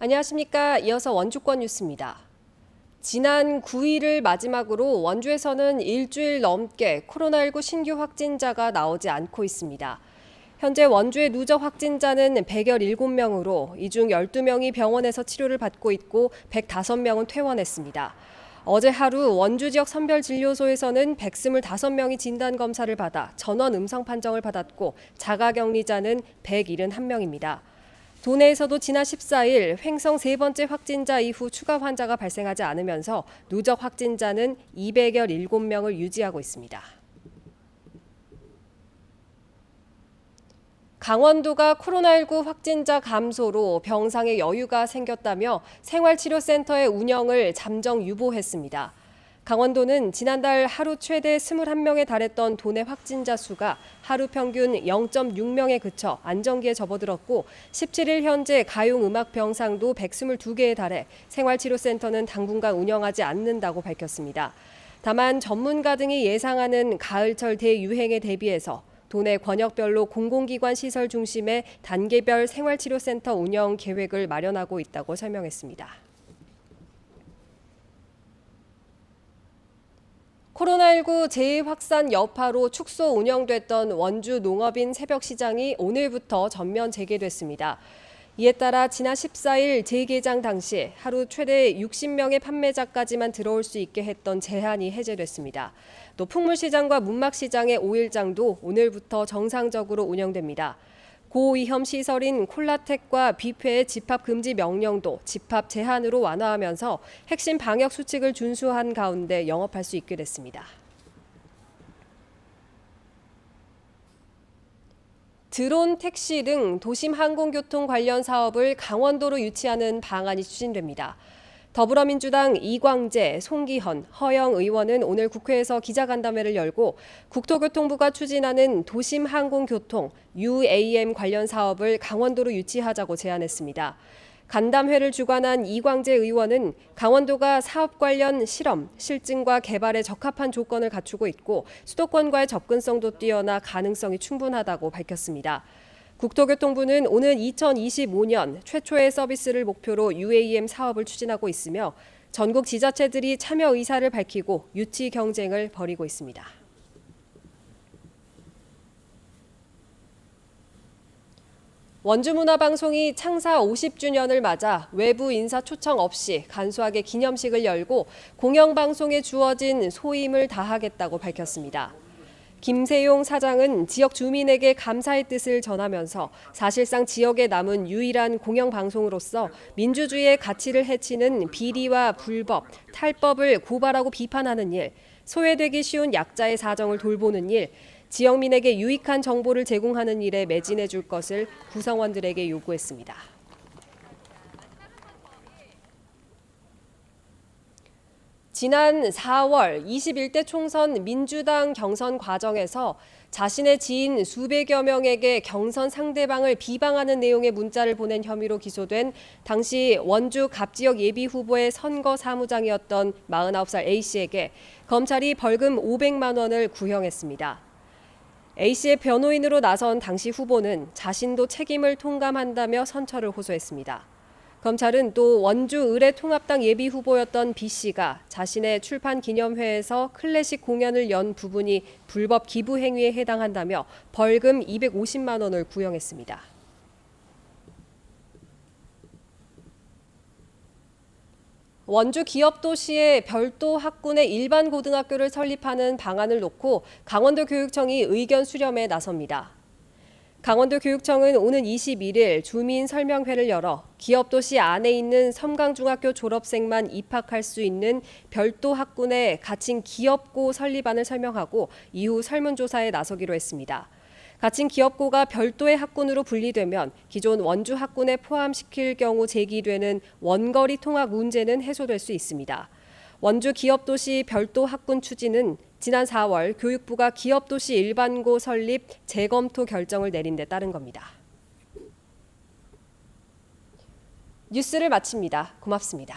안녕하십니까. 이어서 원주권 뉴스입니다. 지난 9일을 마지막으로 원주에서는 일주일 넘게 코로나19 신규 확진자가 나오지 않고 있습니다. 현재 원주의 누적 확진자는 117명으로 이 중 12명이 병원에서 치료를 받고 있고 105명은 퇴원했습니다. 어제 하루 원주 지역 선별진료소에서는 125명이 진단검사를 받아 전원 음성 판정을 받았고 자가격리자는 171명입니다. 도내에서도 지난 14일 횡성 세 번째 확진자 이후 추가 환자가 발생하지 않으면서 누적 확진자는 217명을 유지하고 있습니다. 강원도가 코로나19 확진자 감소로 병상에 여유가 생겼다며 생활치료센터의 운영을 잠정 유보했습니다. 강원도는 지난달 하루 최대 21명에 달했던 도내 확진자 수가 하루 평균 0.6명에 그쳐 안정기에 접어들었고 17일 현재 가용음악 병상도 122개에 달해 생활치료센터는 당분간 운영하지 않는다고 밝혔습니다. 다만 전문가 등이 예상하는 가을철 대유행에 대비해서 도내 권역별로 공공기관 시설 중심의 단계별 생활치료센터 운영 계획을 마련하고 있다고 설명했습니다. 코로나19 재확산 여파로 축소 운영됐던 원주 농업인 새벽시장이 오늘부터 전면 재개됐습니다. 이에 따라 지난 14일 재개장 당시 하루 최대 60명의 판매자까지만 들어올 수 있게 했던 제한이 해제됐습니다. 또 풍물시장과 문막시장의 5일장도 오늘부터 정상적으로 운영됩니다. 고위험 시설인 콜라텍과 뷔페의 집합 금지 명령도 집합 제한으로 완화하면서 핵심 방역 수칙을 준수한 가운데 영업할 수 있게 됐습니다. 드론 택시 등 도심 항공교통 관련 사업을 강원도로 유치하는 방안이 추진됩니다. 더불어민주당 이광재, 송기현, 허영 의원은 오늘 국회에서 기자간담회를 열고 국토교통부가 추진하는 도심항공교통 UAM 관련 사업을 강원도로 유치하자고 제안했습니다. 간담회를 주관한 이광재 의원은 강원도가 사업 관련 실험, 실증과 개발에 적합한 조건을 갖추고 있고 수도권과의 접근성도 뛰어나 가능성이 충분하다고 밝혔습니다. 국토교통부는 오는 2025년 최초의 서비스를 목표로 UAM 사업을 추진하고 있으며 전국 지자체들이 참여 의사를 밝히고 유치 경쟁을 벌이고 있습니다. 원주문화방송이 창사 50주년을 맞아 외부 인사 초청 없이 간소하게 기념식을 열고 공영방송에 주어진 소임을 다하겠다고 밝혔습니다. 김세용 사장은 지역 주민에게 감사의 뜻을 전하면서 사실상 지역에 남은 유일한 공영방송으로서 민주주의의 가치를 해치는 비리와 불법, 탈법을 고발하고 비판하는 일, 소외되기 쉬운 약자의 사정을 돌보는 일, 지역민에게 유익한 정보를 제공하는 일에 매진해 줄 것을 구성원들에게 요구했습니다. 지난 4월 21대 총선 민주당 경선 과정에서 자신의 지인 수백여 명에게 경선 상대방을 비방하는 내용의 문자를 보낸 혐의로 기소된 당시 원주 갑지역 예비후보의 선거 사무장이었던 49살 A씨에게 검찰이 벌금 500만 원을 구형했습니다. A씨의 변호인으로 나선 당시 후보는 자신도 책임을 통감한다며 선처를 호소했습니다. 검찰은 또 원주 의뢰통합당 예비후보였던 B씨가 자신의 출판 기념회에서 클래식 공연을 연 부분이 불법 기부 행위에 해당한다며 벌금 250만 원을 구형했습니다. 원주 기업도시에 별도 학군의 일반 고등학교를 설립하는 방안을 놓고 강원도 교육청이 의견 수렴에 나섭니다. 강원도 교육청은 오는 21일 주민 설명회를 열어 기업도시 안에 있는 섬강중학교 졸업생만 입학할 수 있는 별도 학군의 가칭 기업고 설립안을 설명하고 이후 설문조사에 나서기로 했습니다. 가칭 기업고가 별도의 학군으로 분리되면 기존 원주 학군에 포함시킬 경우 제기되는 원거리 통학 문제는 해소될 수 있습니다. 원주 기업도시 별도 학군 추진은 지난 4월 교육부가 기업도시 일반고 설립 재검토 결정을 내린 데 따른 겁니다. 뉴스를 마칩니다. 고맙습니다.